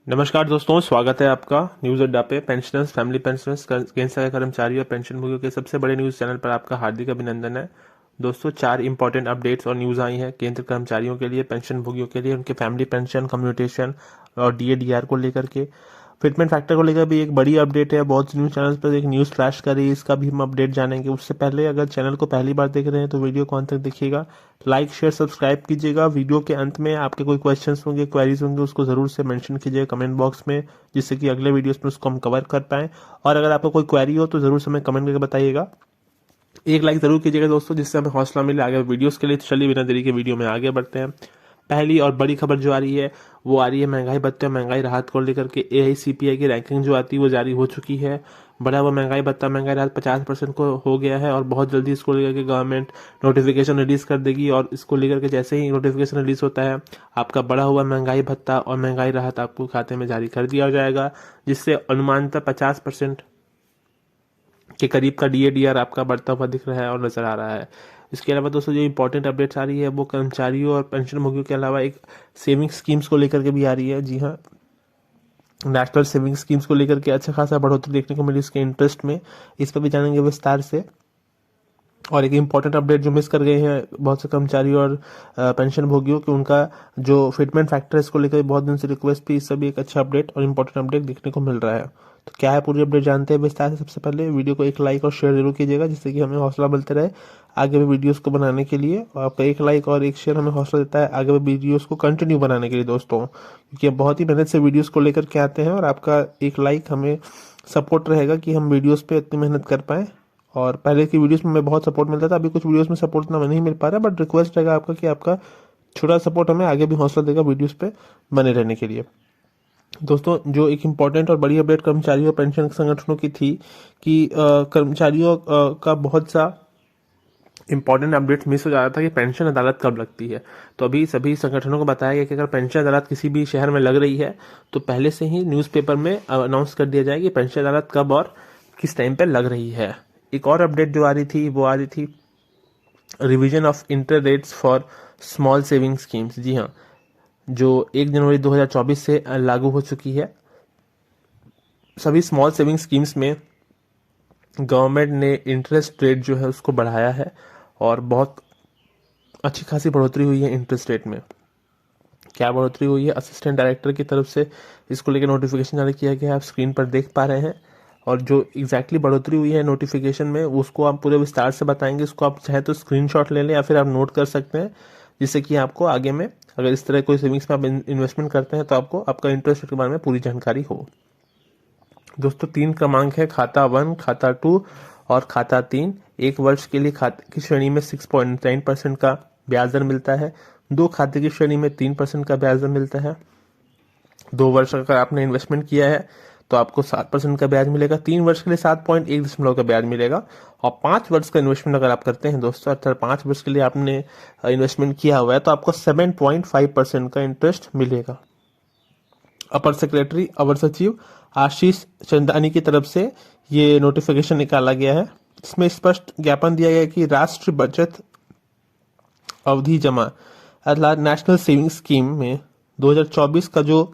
नमस्कार दोस्तों, स्वागत है आपका न्यूज़ अड्डा पे। पेंशनर्स, फैमिली पेंशनर्स, केंद्र सरकार कर्मचारी और पेंशनभोगियों के सबसे बड़े न्यूज़ चैनल पर आपका हार्दिक अभिनंदन है। दोस्तों, 4 इंपॉर्टेंट अपडेट्स और न्यूज़ आई हैं केंद्र कर्मचारियों के लिए, पेंशनभोगियों के लिए, उनके फैमिली पेंशन, कम्यूटेशन और डीए डीआर को लेकर के। फिटमेंट फैक्टर को लेकर भी एक बड़ी अपडेट है। बहुत से न्यूज़ चैनल्स पर एक न्यूज़ फ्लैश कर रही है, इसका भी हम अपडेट जानेंगे। उससे पहले अगर चैनल को पहली बार देख रहे हैं तो वीडियो को अंत तक देखिएगा, लाइक शेयर सब्सक्राइब कीजिएगा। वीडियो के अंत में आपके कोई क्वेश्चंस होंगे, क्वेरीज होंगे, उसको ज़रूर से मेंशन कीजिएगा कमेंट बॉक्स में, जिससे कि अगले वीडियोस में उसको हम कवर कर पाएँ। और अगर आपको कोई क्वेरी हो तो ज़रूर से हमें कमेंट करके बताइएगा। एक लाइक ज़रूर कीजिएगा दोस्तों, जिससे हमें हौसला मिले आगे वीडियोस के लिए। तो चलिए बिना देरी के वीडियो में आगे बढ़ते हैं। पहली और बड़ी खबर जो आ रही है वो आ रही है महंगाई भत्ते और महंगाई राहत को लेकर के। AICPI की रैंकिंग जो आती है वो जारी हो चुकी है। बढ़ा हुआ महंगाई भत्ता, महंगाई राहत 50% को हो गया है और बहुत जल्दी इसको लेकर के गवर्नमेंट नोटिफिकेशन रिलीज कर देगी। और इसको लेकर के जैसे ही नोटिफिकेशन रिलीज होता है, आपका बढ़ा हुआ महंगाई भत्ता और महंगाई राहत आपको खाते में जारी कर दिया जाएगा, जिससे अनुमानतः 50% के करीब का DADR आपका बढ़ता हुआ दिख रहा है और नजर आ रहा है। इसके अलावा दोस्तों जो इंपॉर्टेंट अपडेट्स आ रही है वो कर्मचारियों और पेंशनभोगियों के अलावा एक सेविंग स्कीम्स को लेकर के भी आ रही है। जी हाँ, नेशनल सेविंग स्कीम्स को लेकर के अच्छा खासा बढ़ोतरी देखने को मिली इसके इंटरेस्ट में। इस पर भी जानेंगे विस्तार से। और एक इम्पॉर्टेंट अपडेट जो मिस कर गए हैं बहुत से कर्मचारी और पेंशन भोगियों कि उनका जो फिटमेंट फैक्टर है इसको लेकर बहुत दिन से रिक्वेस्ट थी, इससे भी एक अच्छा अपडेट और इम्पोर्टेंट अपडेट देखने को मिल रहा है। तो क्या है पूरी अपडेट जानते हैं विस्तार से। सबसे पहले वीडियो को एक लाइक और शेयर जरूर कीजिएगा, जिससे कि हमें हौसला मिलते रहे आगे भी वीडियोस को बनाने के लिए। और आपका एक लाइक और एक शेयर हमें हौसला देता है आगे भी वीडियोस को कंटिन्यू बनाने के लिए दोस्तों, क्योंकि हम बहुत ही मेहनत से वीडियोस को लेकर के आते हैं और आपका एक लाइक हमें सपोर्ट रहेगा कि हम वीडियोस पे इतनी मेहनत कर पाएँ। और पहले की वीडियोस में हमें बहुत सपोर्ट मिलता था, अभी कुछ वीडियोस में सपोर्ट ना नहीं मिल पा रहा है, बट रिक्वेस्ट रहेगा आपका कि आपका छोटा सपोर्ट हमें आगे भी हौसला देगा वीडियोस पे बने रहने के लिए। दोस्तों, जो एक इम्पॉर्टेंट और बड़ी अपडेट कर्मचारियों और पेंशन संगठनों की थी कि कर्मचारियों का बहुत सा इंपॉर्टेंट अपडेट मिस हो जा रहा था कि पेंशन अदालत कब लगती है। तो अभी सभी संगठनों को बताया गया कि अगर पेंशन अदालत किसी भी शहर में लग रही है तो पहले से ही न्यूज़पेपर में अनाउंस कर दिया जाए कि पेंशन अदालत कब और किस टाइम पे लग रही है। एक और अपडेट जो आ रही थी वो आ रही थी revision of interest rates for small saving schemes. जी हाँ, जो 1 जनवरी 2024 से लागू हो चुकी है। सभी स्मॉल सेविंग स्कीम्स में गवर्नमेंट ने इंटरेस्ट रेट जो है उसको बढ़ाया है और बहुत अच्छी खासी बढ़ोतरी हुई है इंटरेस्ट रेट में। क्या बढ़ोतरी हुई है, असिस्टेंट डायरेक्टर की तरफ से इसको लेकर नोटिफिकेशन जारी किया गया है, आप स्क्रीन पर देख पा रहे हैं। और जो एग्जैक्टली बढ़ोतरी हुई है नोटिफिकेशन में उसको आप पूरे विस्तार से बताएंगे। इसको आप चाहे तो स्क्रीनशॉट ले लें या फिर आप नोट कर सकते हैं, जिससे कि आपको आगे में अगर इस तरह कोई सेविंग्स में आप इन्वेस्टमेंट करते हैं तो आपको आपका इंटरेस्ट रेट के बारे में पूरी जानकारी हो। दोस्तों, 3 क्रमांक है, खाता 1, खाता 2 और खाता 3। 1 वर्ष के लिए खाते की श्रेणी में 6.9% का ब्याज दर मिलता है। 2 खाते की श्रेणी में 3% का ब्याज दर मिलता है। 2 वर्ष अगर आपने इन्वेस्टमेंट किया है तो आपको 7% का ब्याज मिलेगा। 3 वर्ष के लिए 7.1 का ब्याज मिलेगा। और 5 वर्ष का इन्वेस्टमेंट अगर आप करते हैं दोस्तों, अर्थात 5 वर्ष के लिए आपने इन्वेस्टमेंट किया हुआ है तो आपको 7.5% का इंटरेस्ट मिलेगा। अपर सेक्रेटरी अवर सचिव आशीष चंदानी की तरफ से ये नोटिफिकेशन निकाला गया है। इसमें स्पष्ट ज्ञापन दिया गया है कि राष्ट्रीय बचत अवधि जमा अर्थात नेशनल सेविंग स्कीम में 2024 का जो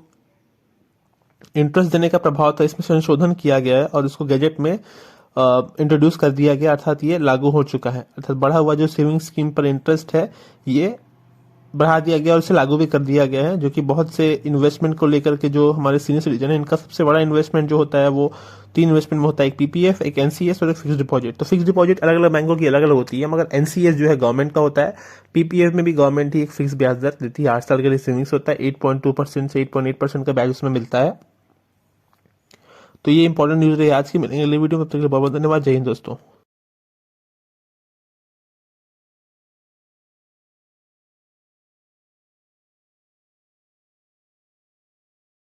इंटरेस्ट देने का प्रभाव था इसमें संशोधन किया गया है और इसको गैजेट में इंट्रोड्यूस कर दिया गया, अर्थात ये लागू हो चुका है। अर्थात बढ़ा हुआ जो सेविंग स्कीम पर इंटरेस्ट है ये बढ़ा दिया गया और इसे लागू भी कर दिया गया है, जो कि बहुत से इन्वेस्टमेंट को लेकर के जो हमारे सीनियर सिटीजन है इनका सबसे बड़ा इन्वेस्टमेंट जो होता है वो 3 इन्वेस्टमेंट में होता है, एक PPF, एक NCS और एक फिक्स डिपॉजिट। तो फिक्स डिपॉजिट अलग अलग बैंकों की अलग अलग होती है, मगर NCS जो है गवर्नमेंट का होता है। PPF में भी गवर्नमेंट ही एक फिक्स ब्याज दर देती है, 8 साल के लिए सेविंग्स होता है, 8.2% से 8.8% का ब्याज उसमें मिलता है। तो ये इंपॉर्टेंट न्यूज रही आज की। मिलेंगे अगली वीडियो में, तब तक के लिए बहुत बहुत धन्यवाद। जय हिंद दोस्तों।